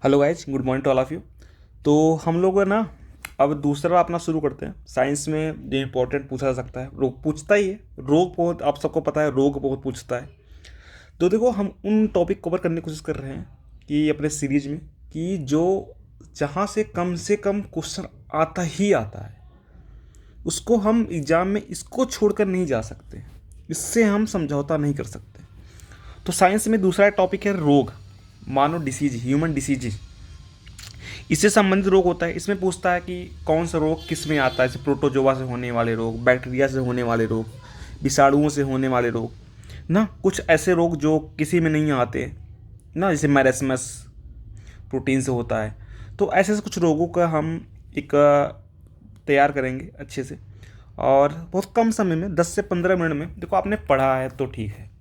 Hello guys, good morning to all of you. तो हम लोग है ना, अब दूसरा अपना शुरू करते हैं। साइंस में जो इम्पोर्टेंट पूछा जा सकता है, रोग पूछता ही है। रोग बहुत, आप सबको पता है, रोग बहुत पूछता है। तो देखो, हम उन टॉपिक कवर करने की कोशिश कर रहे हैं कि अपने सीरीज में, कि जो जहाँ से कम क्वेश्चन आता ही आता है, उसको हम एग्ज़ाम में इसको छोड़कर नहीं जा सकते, इससे हम समझौता नहीं कर सकते। तो साइंस में दूसरा टॉपिक है रोग, मानो डिसीज, ह्यूमन डिसीज। इससे संबंधित रोग होता है। इसमें पूछता है कि कौन सा रोग किस में आता है, जैसे प्रोटोजोआ से होने वाले रोग, बैक्टीरिया से होने वाले रोग, विषाणुओं से होने वाले रोग ना। कुछ ऐसे रोग जो किसी में नहीं आते ना, जैसे मैरेस्मस प्रोटीन से होता है। तो ऐसे ऐसे कुछ रोगों का हम एक तैयार करेंगे अच्छे से, और बहुत कम समय में 10 से 15 मिनट में। देखो, आपने पढ़ा है तो ठीक है,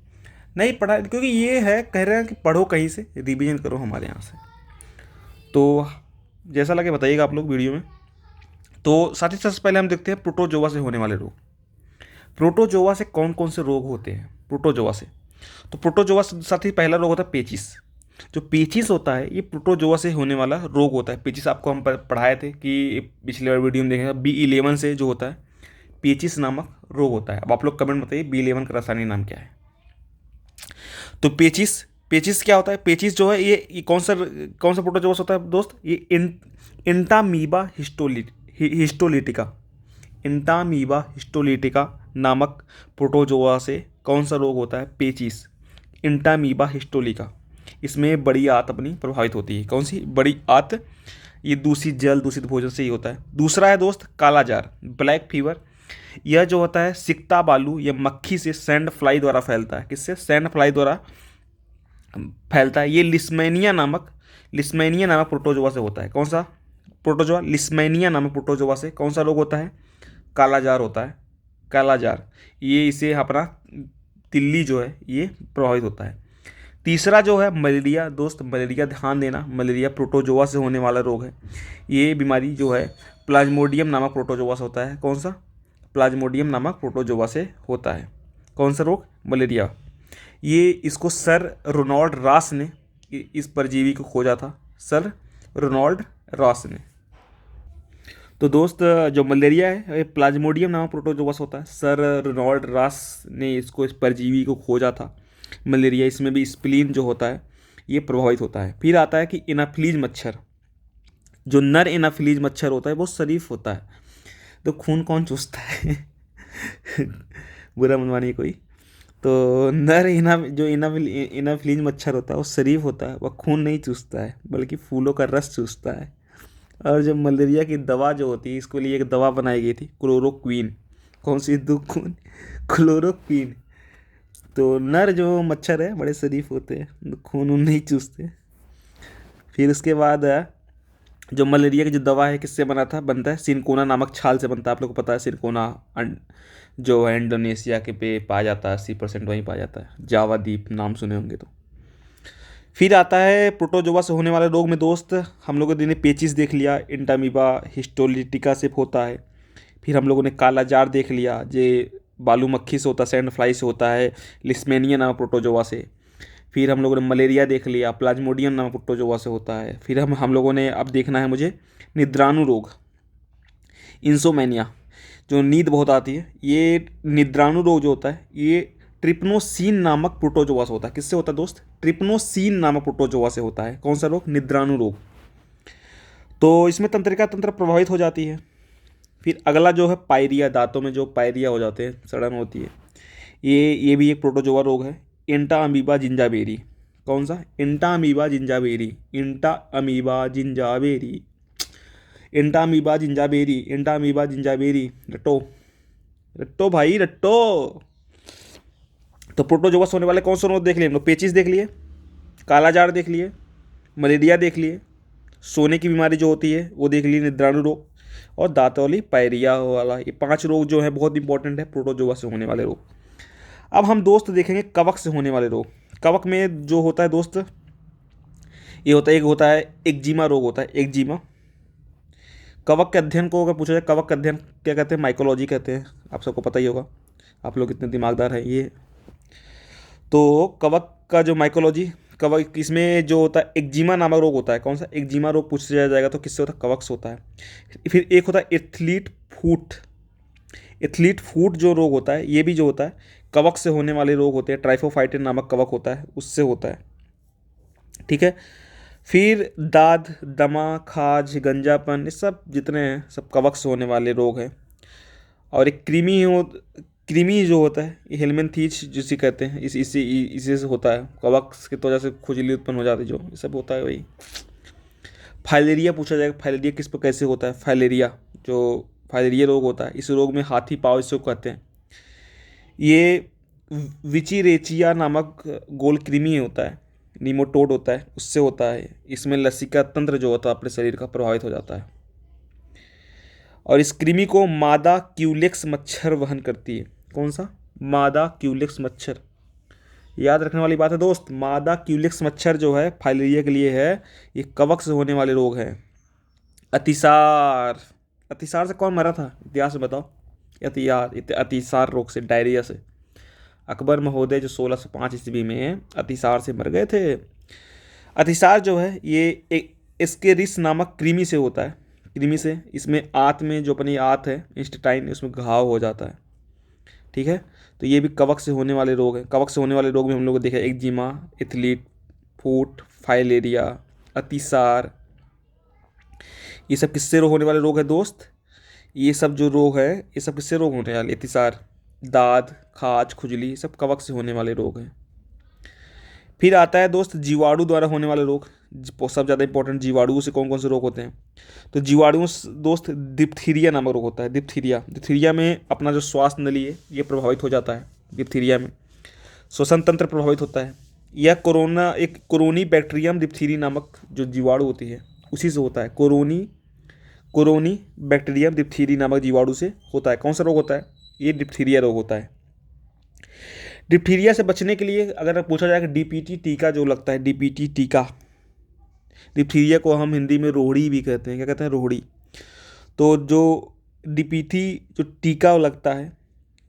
नहीं पढ़ा है, क्योंकि ये है, कह रहे हैं कि पढ़ो कहीं से, रिवीजन करो हमारे यहाँ से। तो जैसा लगे बताइएगा आप लोग वीडियो में। तो साथ ही साथ पहले हम देखते हैं प्रोटोजोआ से होने वाले रोग। प्रोटोजोआ से कौन कौन से रोग होते हैं प्रोटोजोआ से? तो प्रोटोजोआ से साथ ही पहला रोग होता है पेचिस। जो पेचिस होता है, ये प्रोटोजोआ से होने वाला रोग होता है। पेचिस आपको हम पढ़ाए थे कि पिछले बार वीडियो में देखेंगे, B11 से जो होता है पेचिस नामक रोग होता है। अब आप लोग कमेंट बताइए B11 का रासायनिक नाम क्या है। तो पेचिस, पेचिस क्या होता है? पेचिस जो है, ये कौन सा प्रोटोजोआ होता है दोस्त? ये इंटामीबा हिस्टोलिटिका, इंटामीबा हिस्टोलिटिका नामक प्रोटोजोआ से कौन सा रोग होता है? पेचिस, इंटामीबा हिस्टोलिका। इसमें बड़ी आंत अपनी प्रभावित होती है। कौन सी बड़ी आंत? ये दूषित जल, दूषित भोजन से ही होता है। दूसरा है दोस्त कालाजार, ब्लैक फीवर। यह जो होता है सिकता बालू या मक्खी से, सैंड फ्लाई द्वारा फैलता है। किससे? सैंड फ्लाई द्वारा फैलता है। ये लिस्मेनिया नामक प्रोटोजोआ से होता है। कौन सा प्रोटोजोआ? लिस्मेनिया नामक प्रोटोजोआ से कौन सा रोग होता है? कालाजार होता है। कालाजार, ये इसे अपना तिल्ली जो है ये प्रभावित होता है। तीसरा जो है मलेरिया दोस्त, मलेरिया ध्यान देना, मलेरिया प्रोटोजोआ से होने वाला रोग है। ये बीमारी जो है प्लाज्मोडियम नामक प्रोटोजोआ से होता है। कौन सा? प्लाज्मोडियम नामक प्रोटोजोआ से होता है। कौन सा रोग? मलेरिया। ये इसको सर रोनाल्ड रॉस ने इस परजीवी को खोजा था, सर रोनाल्ड रॉस ने। तो दोस्त, जो मलेरिया है ये प्लाज्मोडियम नामक प्रोटोजोआ से होता है। सर रोनाल्ड रॉस ने इसको, इस परजीवी को खोजा था मलेरिया। इसमें भी स्प्लीन जो होता है ये प्रभावित होता है। फिर आता है कि एनाफिलीज मच्छर। जो नर एनाफिलीज मच्छर होता है वो शरीफ होता है। तो खून कौन चूसता है? बुरा मत मानिए कोई। तो नर एनाफिलीज मच्छर होता है वो शरीफ होता है, वह खून नहीं चूसता है बल्कि फूलों का रस चूसता है। और जो मलेरिया की दवा जो होती है, इसके लिए एक दवा बनाई गई थी, क्लोरोक्वीन। कौन सी? खून, क्लोरोक्वीन। तो नर जो मच्छर है बड़े शरीफ होते हैं, खून उन नहीं चूसते। फिर उसके बाद जो मलेरिया की जो दवा है किससे बनता है? सिनकोना नामक छाल से बनता है। आप लोग को पता है सिनकोना जो है इंडोनेशिया के पे पाया जाता है, 80% वहीं पाया जाता है। जावा द्वीप नाम सुने होंगे तो। फिर आता है प्रोटोजोआ से होने वाले रोग में दोस्त, हम लोगों ने पेचिस देख लिया, इंटामीबा हिस्टोलिटिका से होता है। फिर हम लोगों ने काला जार देख लिया, जे बालू मक्खी से होता है, सैंड फ्लाई से होता है, लिस्मेनिया नामक प्रोटोजोआ से। फिर हम लोगों ने मलेरिया देख लिया, प्लाज्मोडियम नामक प्रोटोजोआ से होता है। फिर हम लोगों ने अब देखना है मुझे निद्राणु रोग, इंसोमेनिया, जो नींद बहुत आती है। ये निद्राणु रोग जो होता है ये ट्रिप्नोसीन नामक प्रोटोजोआ से होता है। किससे होता है दोस्त? ट्रिप्नोसीन नामक प्रोटोजोआ से होता है। कौन सा रोग? निद्राणु रोग। तो इसमें तंत्रिका तंत्र प्रभावित हो जाती है। फिर अगला जो है पायरिया, दांतों में जो पायरिया हो जाते हैं, सड़न होती है, ये भी एक प्रोटोजोआ रोग है। इंटा अमीबा जिंजाबेरी। कौन सा? इंटा अमीबा जिंजाबेरी, इंटा अमीबा जिंजाबेरी, इंटा अमीबा जिंजाबेरी, इंटा अमीबा जिंजाबेरी। रट्टो, रट्टो भाई रट्टो। तो प्रोटोजोआ होने वाले कौन से रोग देख लिए हम लोग? पेचिस देख लिए, कालाजार देख लिए, मलेरिया देख लिए, सोने की बीमारी जो होती है वो देख ली, निद्राणु रोग, और दांत वाली पायरिया वाला। ये 5 रोग जो है बहुत इंपॉर्टेंट है प्रोटोजोआ से होने वाले रोग। अब हम दोस्त देखेंगे कवक से होने वाले रोग। कवक में जो होता है दोस्त, ये होता है, एक होता है एक्जिमा रोग होता है, एक्जिमा। कवक के अध्ययन को अगर पूछा जाए, कवक का अध्ययन क्या कहते हैं? माइकोलॉजी कहते हैं। आप सबको पता ही होगा, आप लोग इतने दिमागदार हैं ये। तो कवक का जो माइकोलॉजी, कवक, इसमें जो होता है एक्जिमा नामक रोग होता है। कौन सा? एक्जिमा रोग पूछा जाएगा तो किससे होता है? कवक से होता है। फिर एक होता है एथलीट फूट। एथलीट फूट जो रोग होता है, ये भी जो होता है कवक से होने वाले रोग होते हैं। ट्राइफोफाइटिन नामक कवक होता है, उससे होता है। ठीक है। फिर दाद, दमा, खाज, गंजापन, ये सब जितने हैं सब कवक से होने वाले रोग हैं। और एक कृमि जो होता है, ये हेलमेंथीज जिसे कहते हैं, इसी से होता है। कवक की वजह से खुजली उत्पन्न हो जाती है, जो ये सब होता है वही। फाइलेरिया पूछा जाएगा, फाइलेरिया किस पर कैसे होता है? फाइलेरिया, जो फाइलेरिया रोग होता है, इस रोग में हाथी पाँव इसको कहते हैं। ये विचिरेचिया नामक गोल कृमि होता है, निमोटोड होता है, उससे होता है। इसमें लसिका तंत्र जो होता है अपने शरीर का प्रभावित हो जाता है। और इस कृमि को मादा क्यूलेक्स मच्छर वहन करती है। कौन सा? मादा क्यूलेक्स मच्छर। याद रखने वाली बात है दोस्त, मादा क्यूलेक्स मच्छर जो है फाइलेरिया के लिए है। ये कवक से होने वाले रोग हैं। अतिसार, अतिसार से कौन मरा था इतिहास में बताओ? अतिसार रोग से, डायरिया से। अकबर महोदय जो 1605 ईस्वी में अतिसार से मर गए थे। अतिसार जो है ये एक एस्केरिस नामक कृमि से होता है। कृमि से, इसमें आंत में जो अपनी आंत है इंस्टेटाइन, उसमें घाव हो जाता है। ठीक है। तो ये भी कवक से होने वाले रोग हैं। कवक से होने वाले रोग में हम लोग को देखा एक्जिमा, एथलीट फूट, फाइलेरिया, अतिसार, ये सब किससे होने वाले रोग है दोस्त? ये सब जो रोग है, ये सब किससे रोग होने वाले? अतिसार, दाद, खाज, खुजली, ये सब कवक से होने वाले रोग हैं। फिर आता है दोस्त जीवाणु द्वारा होने वाले रोग। सब ज़्यादा इंपॉर्टेंट, जीवाणुओं से कौन कौन से रोग होते हैं? तो जीवाणुओं से दोस्त डिप्थीरिया नामक रोग होता है। डिप्थीरिया में अपना जो श्वास नली है ये प्रभावित हो जाता है। डिप्थीरिया में श्वसन तंत्र प्रभावित होता है। यह एक कोरोनी बैक्टीरियम डिप्थीरी नामक जो जीवाणु होती है उसी से होता है। कोरोनी बैक्टीरियम डिप्थीरी नामक जीवाणु से होता है। कौन सा रोग होता है? ये डिप्थीरिया रोग होता है। डिप्थीरिया से बचने के लिए अगर पूछा जाए कि डीपीटी टीका जो लगता है, डीपीटी टीका, डिप्थीरिया को हम हिंदी में रोहड़ी भी कहते हैं। क्या कहते हैं? रोहड़ी। तो जो डीपीटी जो टीका लगता है,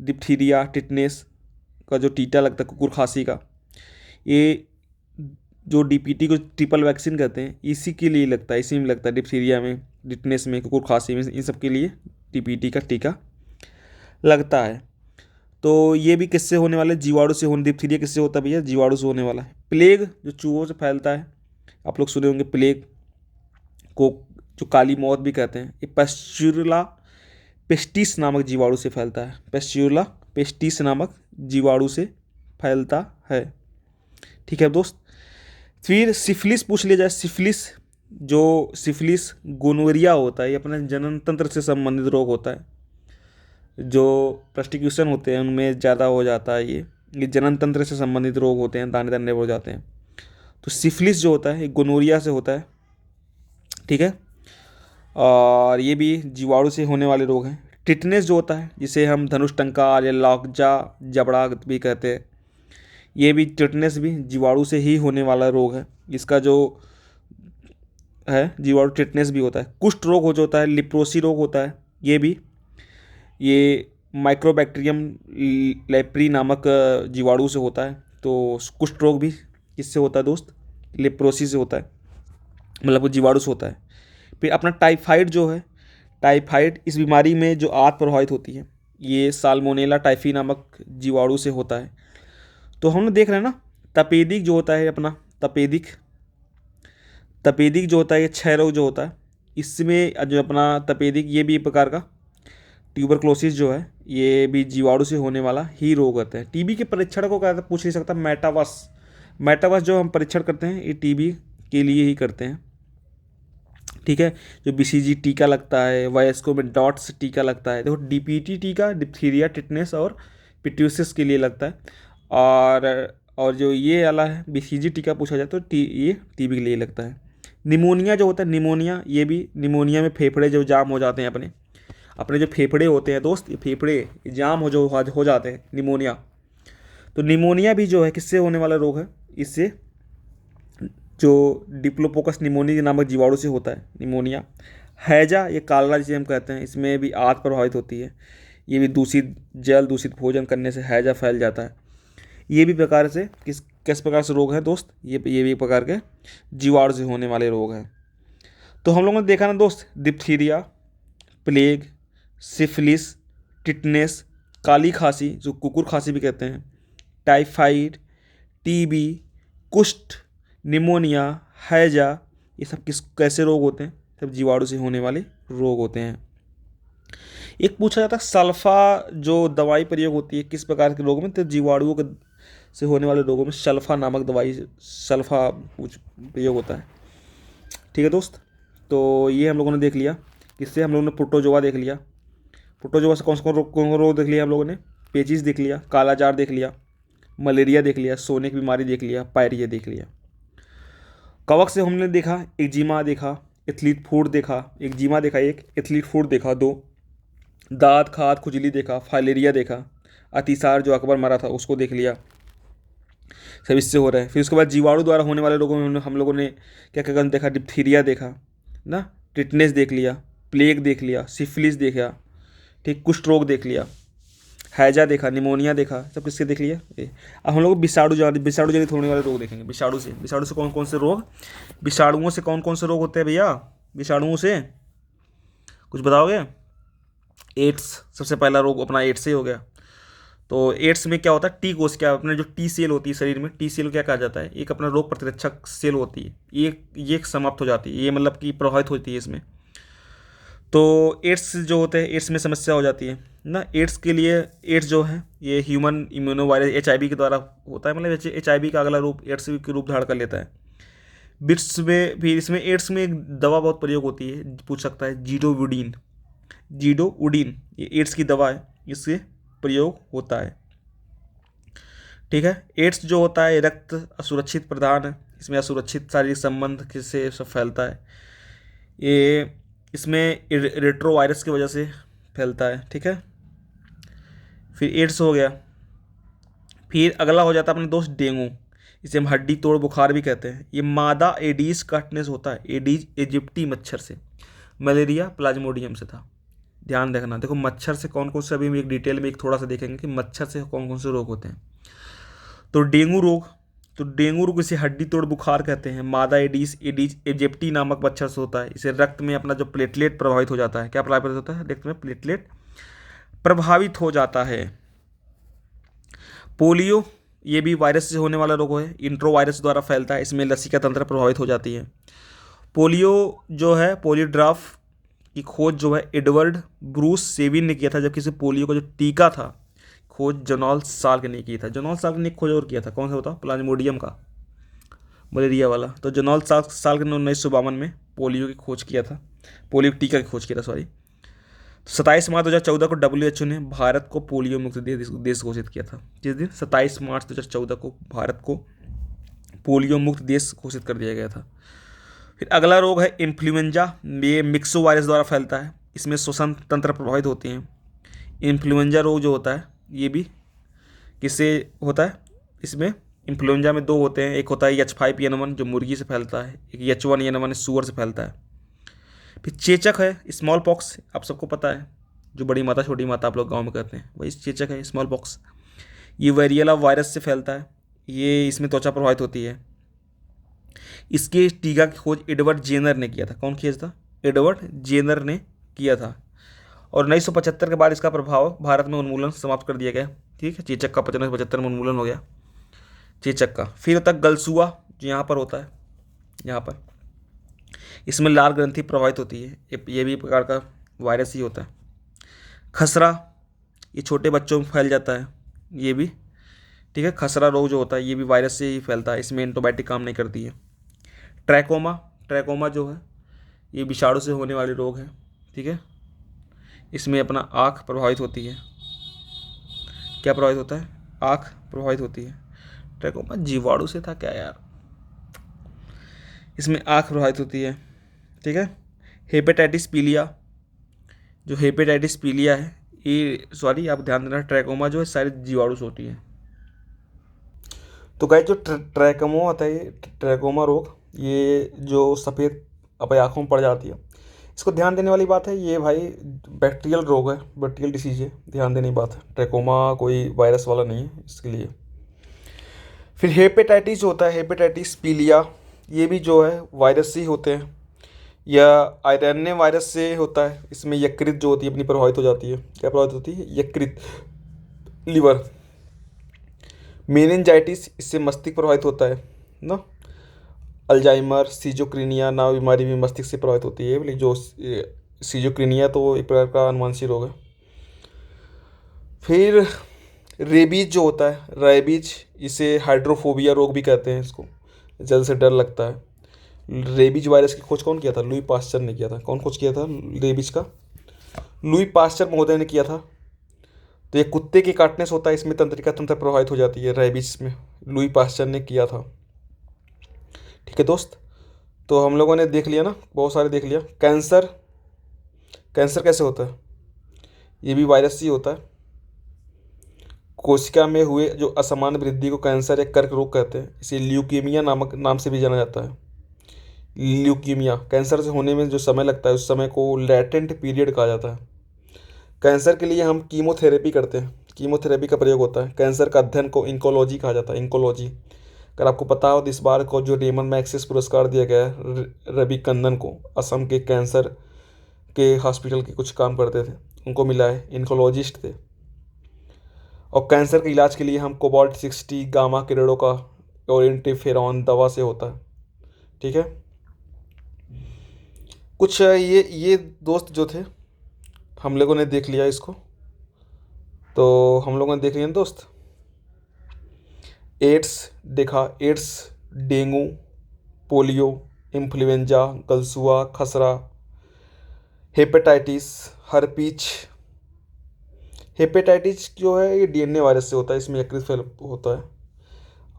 डिप्थीरिया टिटनेस का जो टीका लगता है कुकुर खांसी का, ये जो डीपीटी को ट्रिपल वैक्सीन कहते हैं, इसी के लिए लगता है। इसी में लगता है, डिप्थीरिया में, टिटनेस में, कुकुर खांसी में, इन सब के लिए डीपीटी का टीका लगता है। तो ये भी किससे होने वाले? जीवाणु से होने। डिप्थीरिया किससे होता है भैया? जीवाणु से होने वाला है। प्लेग जो चूहों से फैलता है, आप लोग सुने होंगे प्लेग को, जो काली मौत भी कहते हैं, ये पैस्चुरला पेस्टिस नामक जीवाणु से फैलता है। पैस्चुरला पेस्टिस नामक जीवाणु से फैलता है। ठीक है दोस्त। फिर सिफिलिस पूछ लिया जाए। सिफिलिस गोनोरिया होता है, ये अपने जनन तंत्र से संबंधित रोग होता है। जो प्रोस्टिट्यूशन होते हैं उनमें ज़्यादा हो जाता है। ये जनन तंत्र से संबंधित रोग होते हैं, दाने दाने हो जाते हैं। तो सिफिलिस जो होता है ये गोनोरिया से होता है। ठीक है। और ये भी जीवाणु से होने वाले रोग हैं। टिटनेस जो होता है, जिसे हम धनुष टंकार या लॉकजा जबड़ा भी कहते हैं, ये भी टिटनेस भी जीवाणु से ही होने वाला रोग है। इसका जो है जीवाणु टिटनेस भी होता है। कुष्ठ रोग हो जो होता है, लिप्रोसी रोग होता है, ये माइक्रोबैक्टीरियम लेप्री नामक जीवाणु से होता है। तो कुष्ठ रोग भी किससे होता है दोस्त? लेप्रोसी से होता है, मतलब वो जीवाणु से होता है। फिर अपना टाइफाइड जो है, टाइफाइड इस बीमारी में जो आंत प्रभावित होती है, ये साल्मोनेला टाइफी नामक जीवाणु से होता है। तो हम देख रहे हैं ना, तपेदिक जो होता है अपना, तपेदिक जो होता है, ये क्षय रोग जो होता है, इसमें जो अपना तपेदिक, ये भी एक प्रकार का ट्यूबरक्लोसिस जो है, ये भी जीवाणु से होने वाला ही रोग होता है। टीबी के परीक्षण को क्या पूछ नहीं सकता? मेटावस जो हम परीक्षण करते हैं ये टीबी के लिए ही करते हैं। ठीक है। जो बीसीजी टीका लगता है, वायस्को में डॉट्स टीका लगता है। देखो डीपीटी टीका डिप्थीरिया, टिटनेस और पिट्यूसिस के लिए लगता है। और जो ये वाला है बीसीजी टीका पूछा जाए तो ये टीबी के लिए लगता है। निमोनिया जो होता है, निमोनिया, ये भी निमोनिया में फेफड़े जो जाम हो जाते हैं, अपने जो फेफड़े होते हैं दोस्त, ये फेफड़े जाम हो जाते हैं, निमोनिया। तो निमोनिया भी जो है किससे होने वाला रोग है? इससे जो डिप्लोकोकस निमोनिया नामक जीवाणु से होता है निमोनिया। हैजा, ये कालरा जिसे हम कहते हैं, इसमें भी आंत प्रभावित होती है। ये भी दूषित जल, दूषित भोजन करने से हैजा फैल जाता है। ये भी प्रकार से किस प्रकार से रोग हैं दोस्त, ये भी एक प्रकार के जीवाणु से होने वाले रोग हैं। तो हम लोगों ने देखा ना दोस्त, डिप्थीरिया, प्लेग, सिफिलिस, टिटनेस, काली खांसी जो कुकुर खांसी भी कहते हैं, टाइफाइड, टीबी, कुष्ठ, निमोनिया, हैजा, ये सब कैसे रोग होते हैं, सब जीवाणु से होने वाले रोग होते हैं। एक पूछा जाता है सल्फा जो दवाई प्रयोग होती है किस प्रकार के रोग में, तो जीवाणुओं के से होने वाले रोगों में सल्फा नामक दवाई, सल्फा प्रयोग होता है। ठीक है दोस्त, तो ये हम लोगों ने देख लिया। किससे, हम लोगों ने प्रोटोजोआ देख लिया। प्रोटोजोआ से कौन कौन रोग देख लिया हम लोगों ने, पेचिस देख लिया, कालाजार देख लिया, मलेरिया देख लिया, सोने की बीमारी देख लिया, पायरिया देख लिया। कवक से हमने देखा एक्जिमा देखा, एथलीट फूड देखा, एक्जिमा देखा एक, एथलीट फूड देखा दो, दांत खाद खुजली देखा, फाइलेरिया देखा, अतिसार जो अकबर मरा था उसको देख लिया, सब इससे हो रहा है। फिर उसके बाद जीवाणु द्वारा होने वाले रोगों में हम लोगों ने क्या क्या देखा, डिप्थीरिया देखा ना, टिटनेस देख लिया, प्लेग देख लिया, सिफिलिस देखा, ठीक, कुष्ठ रोग देख लिया, हैजा देखा, निमोनिया देखा, सब किससे देख लिया। अब हम लोग विषाणु जनित होने वाले रोग देखेंगे। विषाणु से कौन कौन से रोग, विषाणुओं से कौन कौन से रोग होते हैं भैया, विषाणुओं से कुछ बताओगे। एड्स सबसे पहला रोग अपना एड्स से हो गया। तो एड्स में क्या होता है, टी कोष, क्या अपने जो टी सेल होती है शरीर में, टी सेल क्या कहा जाता है, एक अपना रोग प्रतिरक्षक सेल होती है, ये समाप्त हो जाती है, ये मतलब कि प्रभावित होती है इसमें। तो एड्स जो होते हैं, एड्स में समस्या हो जाती है ना। एड्स के लिए, एड्स जो है ये ह्यूमन इम्यूनो वायरस HIV के द्वारा होता है, मतलब HIV का अगला रूप एड्स के रूप धारण कर लेता है। बिट्स में भी, इसमें एड्स में एक दवा बहुत प्रयोग होती है, पूछ सकता है, जीडोवुडीन, ये एड्स की दवा है, इससे प्रयोग होता है। ठीक है, एड्स जो होता है रक्त असुरक्षित प्रदान है, इसमें असुरक्षित शारीरिक संबंध से सब फैलता है, ये इसमें रेट्रोवायरस की वजह से फैलता है। ठीक है, फिर एड्स हो गया। फिर अगला हो जाता है अपने दोस्त डेंगू, इसे हम हड्डी तोड़ बुखार भी कहते हैं। ये मादा एडीज काटने से होता है, एडीज इजिप्टी मच्छर से। मलेरिया प्लाज्मोडियम से था। ध्यान रखना, देखो मच्छर से कौन कौन से, अभी हम एक डिटेल में एक थोड़ा सा देखेंगे कि मच्छर से कौन कौन से रोग होते हैं। तो डेंगू रोग इसे हड्डी तोड़ बुखार कहते हैं, मादा एडीज इजिप्टी नामक मच्छर से होता है। इसे रक्त में अपना जो प्लेटलेट प्रभावित हो जाता है, क्या प्रभावित होता है, रक्त में प्लेटलेट प्रभावित हो जाता है। पोलियो, ये भी वायरस से होने वाला रोग है, इंट्रो वायरस द्वारा फैलता है, इसमें लसिका तंत्र प्रभावित हो जाती है। पोलियो जो है, पोलियो ड्राफ की खोज जो है एडवर्ड ब्रूस सेविन ने किया था, जबकि इसे पोलियो का जो टीका था खोज जोनाल साल्क ने की था। जोनाल साल्क ने खोज और किया था, कौन सा होता, प्लाज्मोडियम का, मलेरिया वाला। तो जोनाल साल्क ने 1952 में पोलियो की खोज किया था, पोलियो टीका की खोज किया था, सॉरी। 27 मार्च 2014 को WHO ने भारत को पोलियो मुक्त देश घोषित किया था। जिस दिन 27 मार्च 2014 को भारत को पोलियो मुक्त देश घोषित कर दिया गया था। फिर अगला रोग है इन्फ्लुएंजा, ये मिक्सो वायरस द्वारा फैलता है, इसमें श्वसन तंत्र प्रभावित होते हैं। इन्फ्लुएंजा रोग जो होता है ये भी किससे होता है, इसमें इन्फ्लुएंजा में दो होते हैं, एक होता है H5N1 जो मुर्गी से फैलता है, एक H1N1 सुअर से फैलता है। फिर चेचक है, स्मॉल पॉक्स, आप सबको पता है, जो बड़ी माता छोटी माता आप लोग गाँव में कहते हैं, वही चेचक है, स्मॉल पॉक्स। ये वेरिएला वायरस से फैलता है, ये इसमें त्वचा प्रभावित होती है। इसके टीका की खोज एडवर्ड जेनर ने किया था। कौन किया था, एडवर्ड जेनर ने किया था। और 1975 के बाद इसका प्रभाव भारत में उन्मूलन समाप्त कर दिया गया। ठीक है, चेचक का 1975 में उन्मूलन हो गया चेचक का। फिर होता है गलसुआ, जो यहाँ पर होता है, यहाँ पर इसमें लाल ग्रंथि प्रभावित होती है, ये भी प्रकार का वायरस ही होता है। खसरा, ये छोटे बच्चों में फैल जाता है, ये भी ठीक है। खसरा रोग जो होता है ये भी वायरस से ही फैलता है, इसमें एंटीबायोटिक काम नहीं करती है। ट्रैकोमा जो है ये विषाणु से होने वाले रोग है। ठीक है, इसमें अपना आँख प्रभावित होती है, क्या प्रभावित होता है, आँख प्रभावित होती है। ट्रैकोमा जीवाणु से था क्या यार, इसमें आँख प्रभावित होती है। ठीक है, हेपेटाइटिस पीलिया, जो हेपेटाइटिस पीलिया है ये, सॉरी आप ध्यान देना, ट्रैकोमा जो है सारी जीवाणु से होती है। तो गाइस जो ट्रैकोमा होता है, ये ट्रैकोमा रोग, ये जो सफ़ेद अपनी आँखों में पड़ जाती है, इसको ध्यान देने वाली बात है, ये भाई बैक्टीरियल रोग है, बैक्टीरियल डिसीज है, ध्यान देने की बात है। ट्रैकोमा कोई वायरस वाला नहीं है इसके लिए। फिर हेपेटाइटिस जो होता है, हेपेटाइटिस पीलिया, ये भी जो है वायरस से ही होते हैं, या आरएनए वायरस से होता है। इसमें यकृत जो होती है अपनी प्रभावित हो जाती है। क्या प्रभावित होती है? यकृत, लिवर। मेनिंजाइटिस, इससे मस्तिष्क प्रभावित होता है ना। अल्जाइमर, सीजोक्रीनिया नाम बीमारी भी मस्तिष्क से प्रभावित होती है। लेकिन जो सीजोक्रीनिया तो एक प्रकार का अनुवांशिक रोग है। फिर रेबीज जो होता है, रेबीज, इसे हाइड्रोफोबिया रोग भी कहते हैं इसको, जल से डर लगता है। रेबीज वायरस की खोज कौन किया था? लुई पास्चर ने किया था। कौन खोज किया था रेबीज का? लुई पास्चर महोदय ने किया था। तो ये कुत्ते के काटने से होता है, इसमें तंत्रिका तंत्र प्रभावित हो जाती है रेबीज में। लुई पास्चर ने किया था। ठीक है दोस्त, तो हम लोगों ने देख लिया ना, बहुत सारे देख लिया। कैंसर, कैंसर कैसे होता है? ये भी वायरस ही होता है। कोशिका में हुए जो असमान वृद्धि को कैंसर या कर्क रोग कहते हैं। इसे ल्यूकीमिया नामक नाम से भी जाना जाता है। ल्यूकीमिया, कैंसर से होने में जो समय लगता है उस समय को लैटेंट पीरियड कहा जाता है। कैंसर के लिए हम कीमोथेरेपी करते हैं, कीमोथेरेपी का प्रयोग होता है। कैंसर का अध्ययन को इंकोलॉजी कहा जाता है, इंकोलॉजी। अगर आपको पता हो तो इस बार को जो रेमन मैग्सेसे पुरस्कार दिया गया है रवि कंदन को, असम के कैंसर के हॉस्पिटल के कुछ काम करते थे, उनको मिला है, इंकोलॉजिस्ट थे। और कैंसर के इलाज के लिए हम कोबाल्ट 60 गामा किरणों का और इंटरफेरॉन दवा से होता है। ठीक है, कुछ ये दोस्त जो थे हम लोगों ने देख लिया इसको। तो हम लोगों ने देख लिया ना दोस्त, एड्स देखा, एड्स, डेंगू, पोलियो, इन्फ्लुएंजा, गलसुआ, खसरा, हेपेटाइटिस, हर्पीच। हेपेटाइटिस जो है ये डीएनए वायरस से होता है, इसमें यकृत फैल होता है।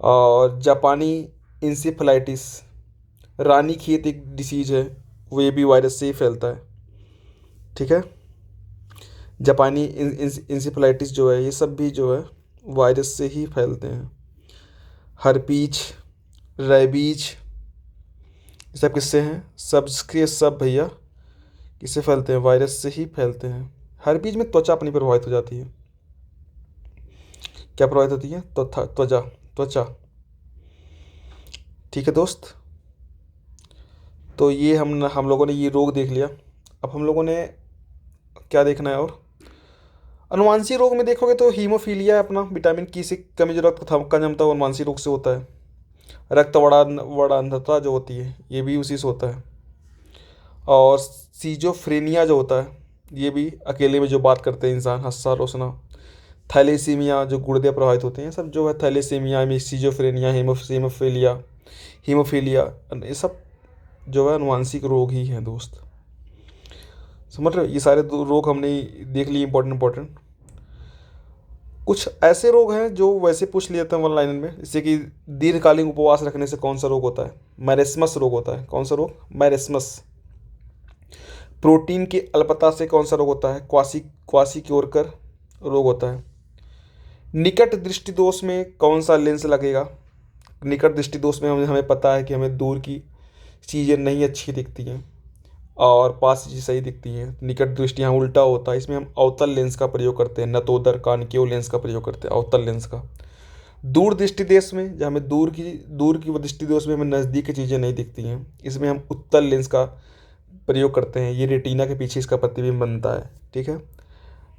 और जापानी इंसेफेलाइटिस, रानीखेत एक डिसीज है, वो ये भी वायरस से ही फैलता है। ठीक है, जापानी इंसेफेलाइटिस जो है ये सब भी जो है वायरस से ही फैलते हैं। हर्पीच, रेबीज, ये सब किससे हैं? सब के सब भैया किससे फैलते हैं? वायरस से ही फैलते हैं। हर्पीज में त्वचा अपनी प्रभावित हो जाती है। क्या प्रभावित होती है? त्वचा, त्वचा। ठीक है दोस्त, तो ये हम लोगों ने ये रोग देख लिया। अब हम लोगों ने क्या देखना है? और अनुवांशिक रोग में देखोगे तो हीमोफीलिया अपना विटामिन की से कमी, जो रक्त कम जमता है वो अनुवांशिक रोग से होता है। रक्त वर्णांधता जो होती है ये भी उसी से होता है। और सीजोफ्रेनिया जो होता है ये भी अकेले में जो बात करते हैं इंसान, हंसना रोसना। थैलेसीमिया, जो गुर्दे प्रभावित होते हैं, सब जो है थैलेसीमिया में, सीजोफ्रेनिया, हीमोफीलिया, हीमोफीलिया, ये सब जो है अनुवांशिक रोग ही हैं दोस्त। समझ रहे हो? ये सारे रोग हमने देख लिए इंपॉर्टेंट इंपॉर्टेंट। कुछ ऐसे रोग हैं जो वैसे पूछ लिए थे वन लाइन में, जैसे कि दीर्घकालीन उपवास रखने से कौन सा रोग होता है? मैरेस्मस रोग होता है। कौन सा रोग? मैरेस्मस। प्रोटीन की अल्पता से कौन सा रोग होता है? क्वासिक्योरकर रोग होता है। निकट दृष्टि दोष में कौन सा लेंस लगेगा? निकट दृष्टि दोष में हमें पता है कि हमें दूर की चीज़ें नहीं अच्छी दिखती हैं और पास की चीज़ें सही दिखती हैं। निकट दृष्टि यहाँ उल्टा होता है, इसमें हम अवतल लेंस का प्रयोग करते हैं, नतोदर कानकेव लेंस का प्रयोग करते हैं, अवतल लेंस का। दूर दृष्टि देश में, जहाँ हमें दूर की दृष्टि दोष में हमें नज़दीक की चीज़ें नहीं दिखती हैं, इसमें हम उत्तल लेंस का प्रयोग करते हैं। ये रेटिना के पीछे इसका प्रतिबिंब बनता है। ठीक है,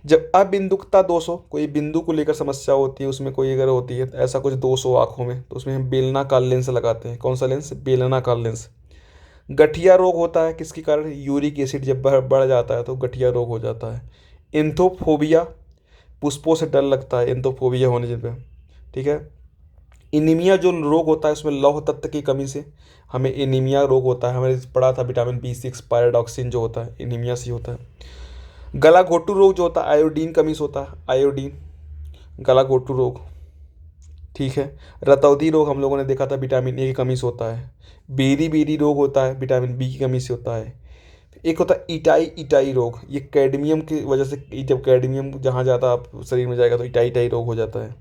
जब अबिंदुकता दोष हो, कोई बिंदु को लेकर समस्या होती है, उसमें कोई अगर होती है ऐसा कुछ दोष हो आँखों में, तो उसमें हम बेलनाकार लेंस लगाते हैं। कौन सा लेंस? बेलनाकार लेंस। गठिया रोग होता है किसके कारण? यूरिक एसिड जब बढ़ जाता है तो गठिया रोग हो जाता है। एंथोफोबिया, पुष्पों से डर लगता है एंथोफोबिया होने जिन पर। ठीक है, एनीमिया जो रोग होता है उसमें लौह तत्व की कमी से हमें एनीमिया रोग होता है। हमें पढ़ा था विटामिन B6 पायरोडॉक्सिन जो होता है एनीमिया से होता है। गला घोटू रोग जो होता है आयोडीन कमी से होता है, आयोडीन, गला घोटू रोग। ठीक है, रतौंधी रोग हम लोगों ने देखा था विटामिन ए की कमी से होता है। बेरी बेरी रोग होता है विटामिन बी की कमी से होता है। एक होता है इटाई इटाई रोग, ये कैडमियम की वजह से, जब कैडमियम जहाँ जाता है आप शरीर में जाएगा तो इटाई इटाई रोग हो जाता है।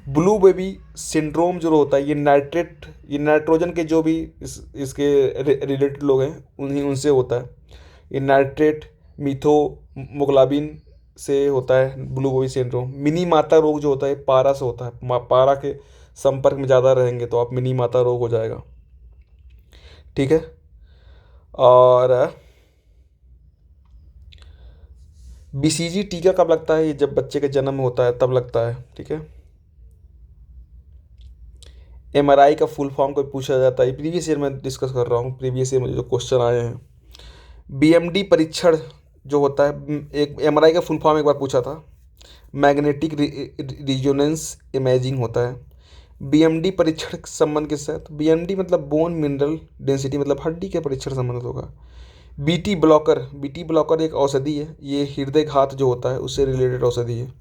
ब्लू बेबी सिंड्रोम जो होता है ये नाइट्रोजन के जो भी इसके रिलेटेड लोग हैं उनसे होता है। ये नाइट्रेट मिथोमोग्लोबिन से होता है ब्लू बेबी सिंड्रोम। मिनी माता रोग जो होता है पारा से होता है, पारा के संपर्क में ज़्यादा रहेंगे तो आप मिनी माता रोग हो जाएगा। ठीक है। और बीसीजी टीका कब लगता है? ये जब बच्चे का जन्म होता है तब लगता है। ठीक है। एमआरआई का फुल फॉर्म को पूछा जाता है, प्रीवियस ईयर में डिस्कस कर रहा हूँ, प्रीवियस ईयर में जो क्वेश्चन आए हैं। बीएमडी परीक्षण जो होता है, एक एमआरआई का फुल फॉर्म एक बार पूछा था, मैग्नेटिक रिजोनेंस इमेजिंग होता है। बीएमडी परीक्षण संबंध किससे है? तो बीएमडी मतलब बोन मिनरल डेंसिटी, मतलब हड्डी के परीक्षण संबंधित होगा। बीटी ब्लॉकर एक औषधि है, ये हृदय घात जो होता है उससे रिलेटेड औषधि है।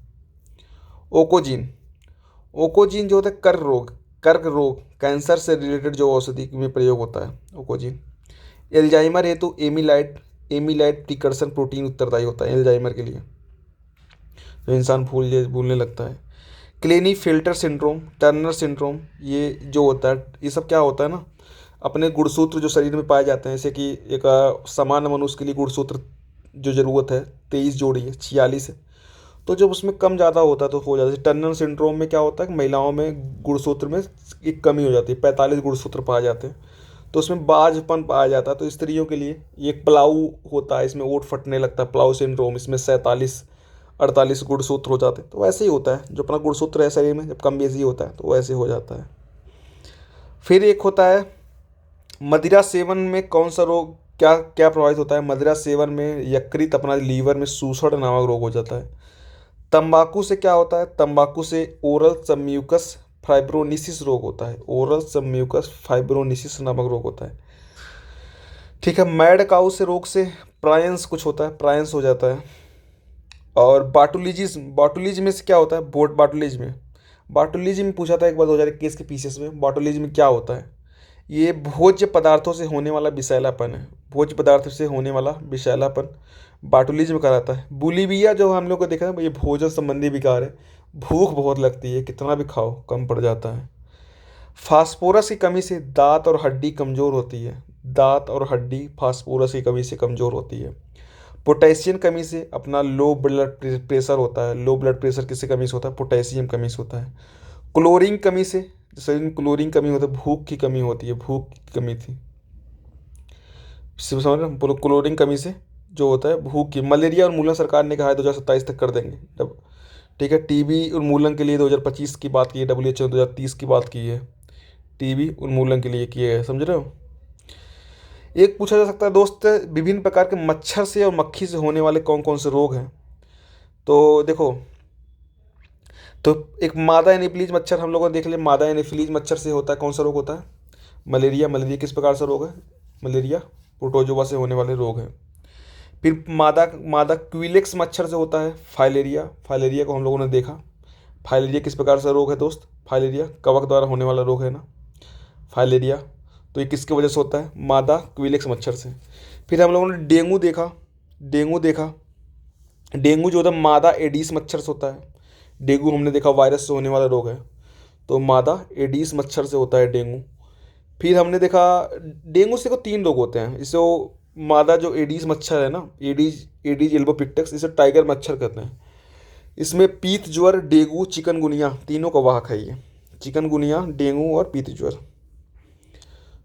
ओकोजीन जो होता है कर्क रोग कैंसर से रिलेटेड जो औषधि में प्रयोग होता है ओकोजीन। एल्जाइमर हेतु एमिलाइड प्रिकर्सन प्रोटीन उत्तरदायी होता है एल्जाइमर के लिए, जो इंसान भूलने लगता है। क्लेनीफेल्टर सिंड्रोम, टर्नर सिंड्रोम, ये जो होता है, ये सब क्या होता है ना, अपने गुणसूत्र जो शरीर में पाए जाते हैं, जैसे कि एक सामान्य मनुष्य के लिए गुणसूत्र जो ज़रूरत है 23 जोड़ी है, 46 है, तो जब उसमें कम ज़्यादा होता है तो हो जाता है। टर्नर सिंड्रोम में क्या होता है कि महिलाओं में गुणसूत्र में एक कमी हो जाती है, 45 गुणसूत्र पाए जाते हैं, तो उसमें बाझपन पाया जाता है। तो स्त्रियों के लिए ये प्लाऊ होता है, इसमें ओट फटने लगता है, प्लाऊ सिंड्रोम, इसमें 47-48 गुणसूत्र हो जाते हैं। तो वैसे ही होता है, जो अपना गुणसूत्र है शरीर में जब कम बेसी होता है तो वैसे हो जाता है। फिर एक होता है मदिरा सेवन में कौन सा रोग क्या क्या प्रभावित होता है? मदिरा सेवन में यकृत अपना लीवर में सूषण नामक रोग हो जाता है। तंबाकू से क्या होता है? तंबाकू से ओरल सबम्यूकस फाइब्रोनिसिस रोग होता है, ओरल सबम्यूकस फाइब्रोनिसिस नामक रोग होता है। ठीक है। मैड काऊ से रोग से प्रायंस कुछ होता है, प्रायंस हो जाता है। और बाटुलिज्म में से क्या होता है? बाटुलिज्म में पूछा था एक बार 2021 के पीसीएस में, बाटुलिज्म में क्या होता है? ये भोज्य पदार्थों से होने वाला विषैलापन है, भोज्य पदार्थ से होने वाला विषैलापन बाटुलिज्म कहलाता है। बुलिमिया जो हम लोग को देखा है, ये भोजन संबंधी विकार है, भूख बहुत लगती है, कितना भी खाओ कम पड़ जाता है। फास्फोरस की कमी से दांत और हड्डी कमज़ोर होती है, दांत और हड्डी फास्फोरस की कमी से कमज़ोर होती है। पोटेशियम कमी से अपना लो ब्लड प्रेशर होता है, लो ब्लड प्रेशर किससे कमी से होता है? पोटेशियम कमी से होता है। क्लोरीन कमी से, शरीर में क्लोरीन कमी होता है, भूख की कमी होती है, भूख की कमी थी, समझ रहे हैं? क्लोरीन कमी से जो होता है भूख की। मलेरिया उन्मूलन सरकार ने कहा है 2027 तक कर देंगे जब। ठीक है। टीबी उन्मूलन के लिए 2025 की बात की है, WHO ने 2030 की बात की है, टीबी उन्मूलन के लिए किए है, समझ रहे हो? एक पूछा जा सकता है दोस्त, विभिन्न प्रकार के मच्छर से और मक्खी से होने वाले कौन कौन से रोग हैं? तो देखो, तो एक मादा एनोफिलीज मच्छर हम लोगों ने देख लिया, मादा एनोफिलीज मच्छर से होता है कौन सा रोग होता है? मलेरिया किस प्रकार से रोग है? मलेरिया प्रोटोजोआ से होने वाले रोग है। फिर मादा क्विलेक्स मच्छर से होता है फाइलेरिया को हम लोगों ने देखा। फाइलेरिया किस प्रकार से रोग है दोस्त? फाइलेरिया कवक द्वारा होने वाला रोग है ना फाइलेरिया, तो ये किसकी वजह से होता है? मादा क्विलेक्स मच्छर से। फिर हम लोगों ने डेंगू देखा, डेंगू जो होता है मादा एडीस मच्छर से होता है। डेंगू हमने देखा वायरस से होने वाला रोग है, तो मादा एडीस मच्छर से होता है डेंगू। फिर हमने देखा डेंगू से को 3 रोग होते हैं, इससे वो मादा जो एडीस मच्छर है ना, एडीज एल्बोपिक्टस, इसे टाइगर मच्छर कहते हैं। इसमें पीत ज्वर, डेंगू, चिकनगुनिया तीनों का वाहक है ये, चिकनगुनिया, डेंगू और पीत ज्वर,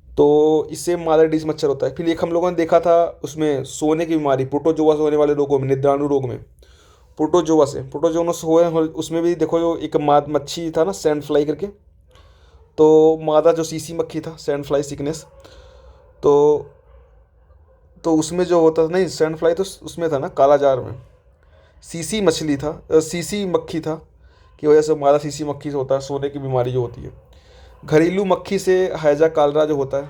तो इससे मादा एडीस मच्छर होता है। फिर एक हम लोगों ने देखा था उसमें सोने की बीमारी, प्रोटोजोआ से होने वाले रोगों में, निद्राणु रोग में प्रोटोजोआ से हुए, उसमें भी देखो जो एक मच्छी था ना सैंड फ्लाई करके, तो मादा जो सीसी मक्खी था, सैंड फ्लाई सिकनेस, तो उसमें जो होता था, नहीं सैंड फ्लाई तो उसमें था ना कालाजार में, सीसी मक्खी था, की वजह से मादा सीसी मक्खी से होता है सोने की बीमारी जो होती है। घरेलू मक्खी से हैजा कालरा जो होता है,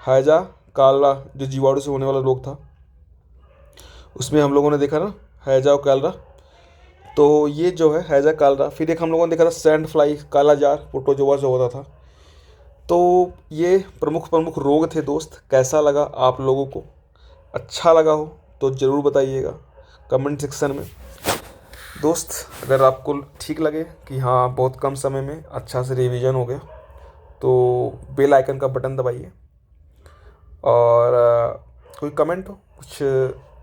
हैजा कालरा जो जीवाणु से होने वाला रोग था, उसमें हम लोगों ने देखा ना हैजा और कालरा, तो ये जो है हैजा कालरा। फिर एक हम लोगों ने देखा था सैंड फ्लाई कालाजार, प्रोटोजोआ से होता था। तो ये प्रमुख रोग थे दोस्त। कैसा लगा आप लोगों को? अच्छा लगा हो तो ज़रूर बताइएगा कमेंट सेक्शन में दोस्त। अगर आपको ठीक लगे कि हाँ बहुत कम समय में अच्छा से रिवीजन हो गया, तो बेल आइकन का बटन दबाइए, और कोई कमेंट हो,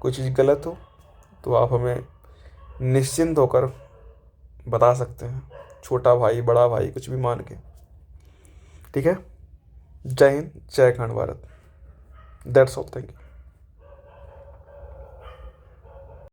कोई चीज़ गलत हो तो आप हमें निश्चिंत होकर बता सकते हैं। छोटा भाई बड़ा भाई कुछ भी मान के। ठीक है। जय हिंद, जय अखंड Bharat. That's all, thank you.